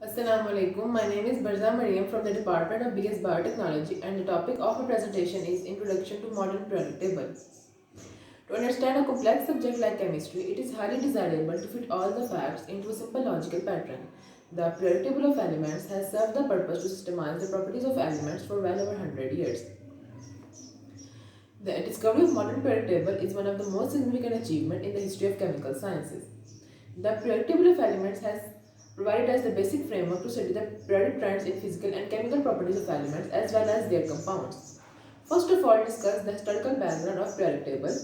Assalamu alaikum. My name is Barza Mariam from the Department of BS Biotechnology, and the topic of my presentation is Introduction to Modern Periodic Table. To understand a complex subject like chemistry, it is highly desirable to fit all the facts into a simple logical pattern. The periodic table of elements has served the purpose to systemize the properties of elements for well over 100 years. The discovery of modern periodic table is one of the most significant achievements in the history of chemical sciences. The periodic table of elements has provided us the basic framework to study the periodic trends in physical and chemical properties of elements as well as their compounds. First of all, discuss the historical background of periodic table.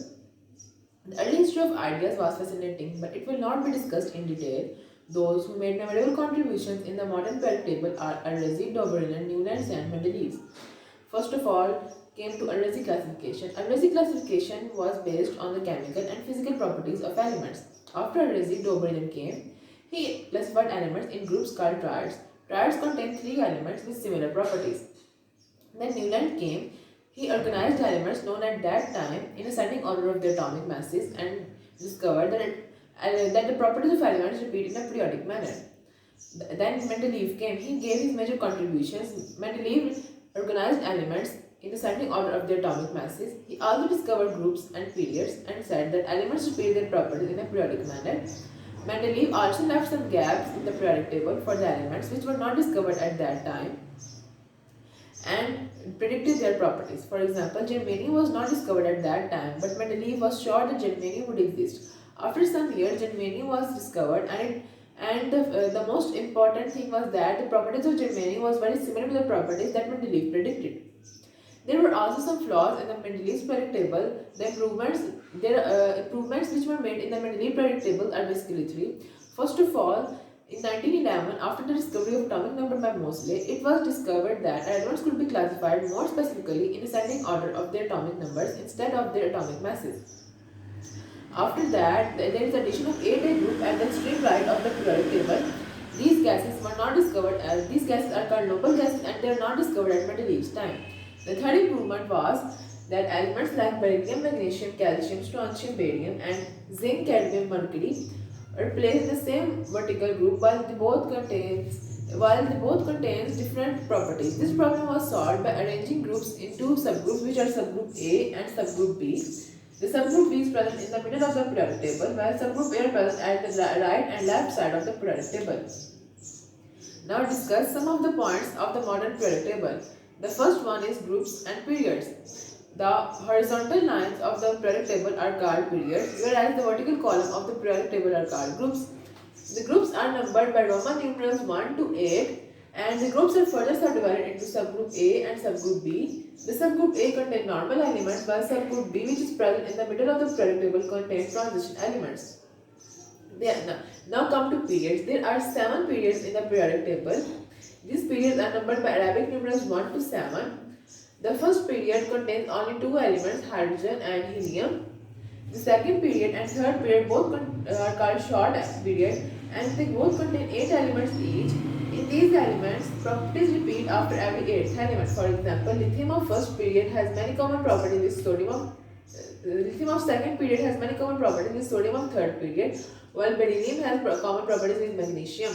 The early history of ideas was fascinating, but it will not be discussed in detail. Those who made memorable contributions in the modern periodic table are Arezzi, Dobryn, Newlands, and Mendeleev. First of all, came to Arezzi classification. Arezzi classification was based on the chemical and physical properties of elements. After Arezzi, Dobryn came. He classified elements in groups called triads. Triads contain three elements with similar properties. Then Newland came. He organized elements known at that time in ascending order of their atomic masses and discovered that the properties of elements repeat in a periodic manner. Then Mendeleev came. He gave his major contributions. Mendeleev organized elements in ascending order of their atomic masses. He also discovered groups and periods and said that elements repeat their properties in a periodic manner. Mendeleev also left some gaps in the periodic table for the elements which were not discovered at that time and predicted their properties. For example, germanium was not discovered at that time, but Mendeleev was sure that germanium would exist. After some years, germanium was discovered, and the most important thing was that the properties of germanium was very similar to the properties that Mendeleev predicted. There were also some flaws in the Mendeleev's periodic table. Improvements which were made in the Mendeleev periodic table are basically three. First of all, in 1911, after the discovery of atomic number by Moseley, it was discovered that elements could be classified more specifically in ascending order of their atomic numbers instead of their atomic masses. After that, there is addition of 8A group at the extreme right of the periodic table. These gases were not discovered as these gases are called noble gases and they are not discovered at Mendeleev's time. The third improvement was that elements like beryllium, magnesium, calcium, strontium, barium, and zinc, cadmium, mercury are placed in the same vertical group while they both contains different properties. This problem was solved by arranging groups into subgroups which are subgroup A and subgroup B. The subgroup B is present in the middle of the periodic table, while subgroup A are present at the right and left side of the periodic table. Now discuss some of the points of the modern periodic table. The first one is groups and periods. The horizontal lines of the periodic table are called periods, whereas the vertical column of the periodic table are called groups. The groups are numbered by Roman numerals 1 to 8, and the groups are further subdivided into subgroup A and subgroup B. The subgroup A contains normal elements, while subgroup B, which is present in the middle of the periodic table, contains transition elements. Now come to periods. There are 7 periods in the periodic table. These periods are numbered by Arabic numerals 1 to 7. The first period contains only 2 elements, hydrogen and helium. The second period and third period both are called short period and they both contain 8 elements each. In these elements, properties repeat after every 8th element. For example, lithium of first period has many common properties with sodium of lithium of second period has many common properties with sodium of third period, while beryllium has common properties with magnesium.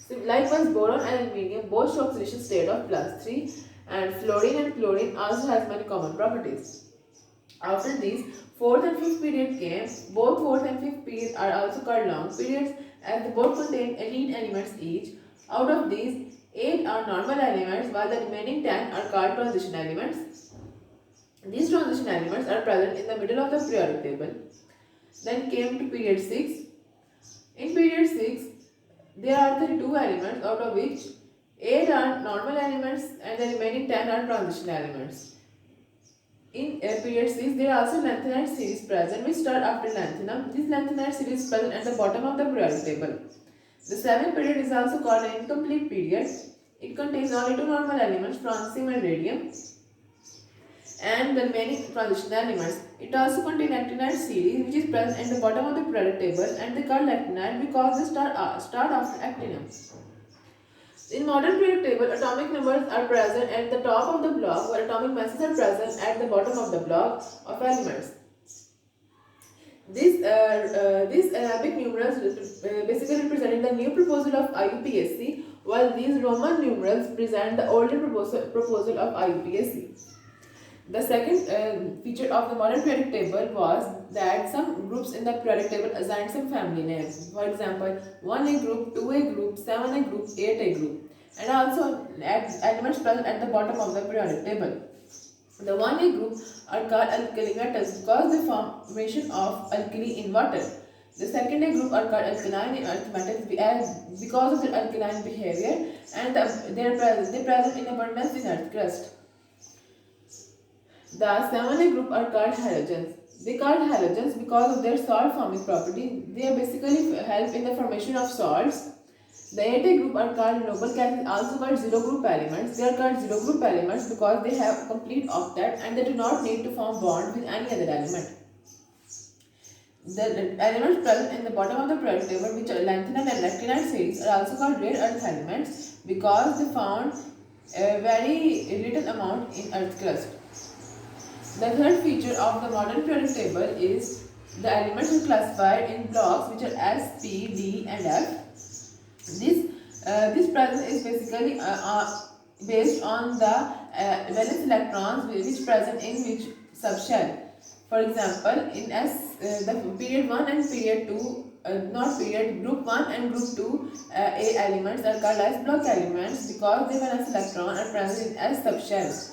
So likewise, boron and aluminium both show oxidation state of +3, and fluorine and chlorine also has many common properties. After these, fourth and fifth period came. Both fourth and fifth periods are also called long periods as they both contain 18 elements each. Out of these, 8 are normal elements while the remaining 10 are called transition elements. These transition elements are present in the middle of the periodic table. Then came to period 6. In period 6, there are 32 elements out of which 8 are normal elements and the remaining 10 are transition elements. In period 6, there are also lanthanide series present which start after lanthanum. This lanthanide series is present at the bottom of the periodic table. The 7th period is also called an incomplete period. It contains only 2 normal elements, francium and radium, and the remaining transition elements. It also contains lactinide series which is present at the bottom of the periodic table and they called lactinide because they start after actinium. In modern periodic table, atomic numbers are present at the top of the block while atomic masses are present at the bottom of the block of elements. These Arabic numerals basically represented the new proposal of IUPAC while these Roman numerals present the older proposal of IUPAC. The second feature of the modern periodic table was that some groups in the periodic table assigned some family names. For example, 1A group, 2A group, 7A group, 8A group, and also elements present at the bottom of the periodic table. The 1A group are called alkali metals because the formation of alkali in water. The second A group are called alkaline earth metals because of their alkaline behavior and they present in abundance in earth crust. The 7A group are called halogens. They are called halogens because of their salt forming property. They basically help in the formation of salts. The 8A group are called noble gases, also called zero group elements. They are called zero group elements because they have a complete octet and they do not need to form bond with any other element. The elements present in the bottom of the periodic table, which are lanthanide and actinide series, are also called rare earth elements because they found a very little amount in earth crust. The third feature of the modern periodic table is the elements are classified in blocks which are S, P, D and F. This present is basically based on the valence electrons which present in which subshell. For example, in S, the period 1 and period 2, group 1 and group 2 A elements are called as block elements because their valence electrons are present in S subshells.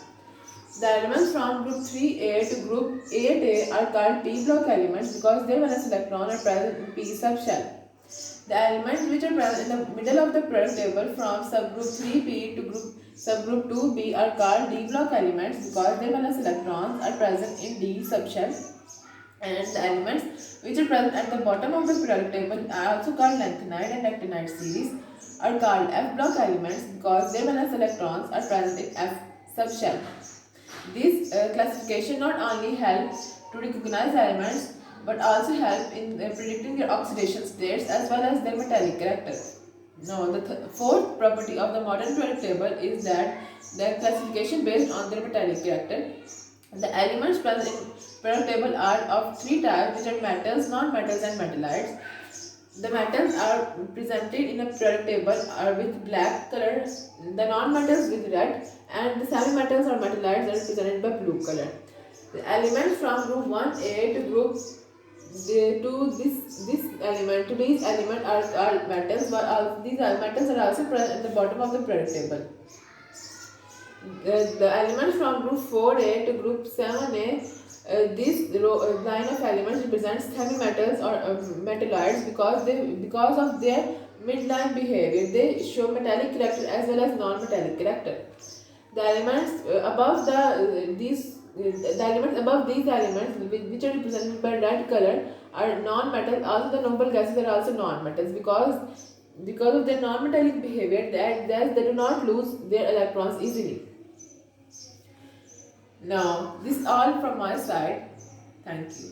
The elements from group 3A to group 8A are called P block elements because their valence electrons are present in P subshell. The elements which are present in the middle of the periodic table from subgroup 3B to subgroup 2B are called D block elements because their valence electrons are present in D subshell. And the elements which are present at the bottom of the periodic table are also called lanthanide and actinide series are called F block elements because their valence electrons are present in F subshell. This classification not only helps to recognize elements but also help in predicting their oxidation states as well as their metallic character. Now, the fourth property of the modern periodic table is that the classification based on their metallic character. The elements present in periodic table are of three types, which are metals, non-metals, and metallites. The metals are presented in a periodic table are with black color, the non-metals with red, and the semi-metals or metallites are represented by blue color. The elements from group 1A to group these elements are metals, but these metals are also present at the bottom of the periodic table. The elements from group 4A to group 7A, this line of elements represents semi-metals or metallites because of their midline behavior. They show metallic character as well as non-metallic character. The elements above these elements which are represented by red color are non-metals. Also, the noble gases are also non-metals because of their non-metallic behavior. They do not lose their electrons easily. Now, this is all from my side. Thank you.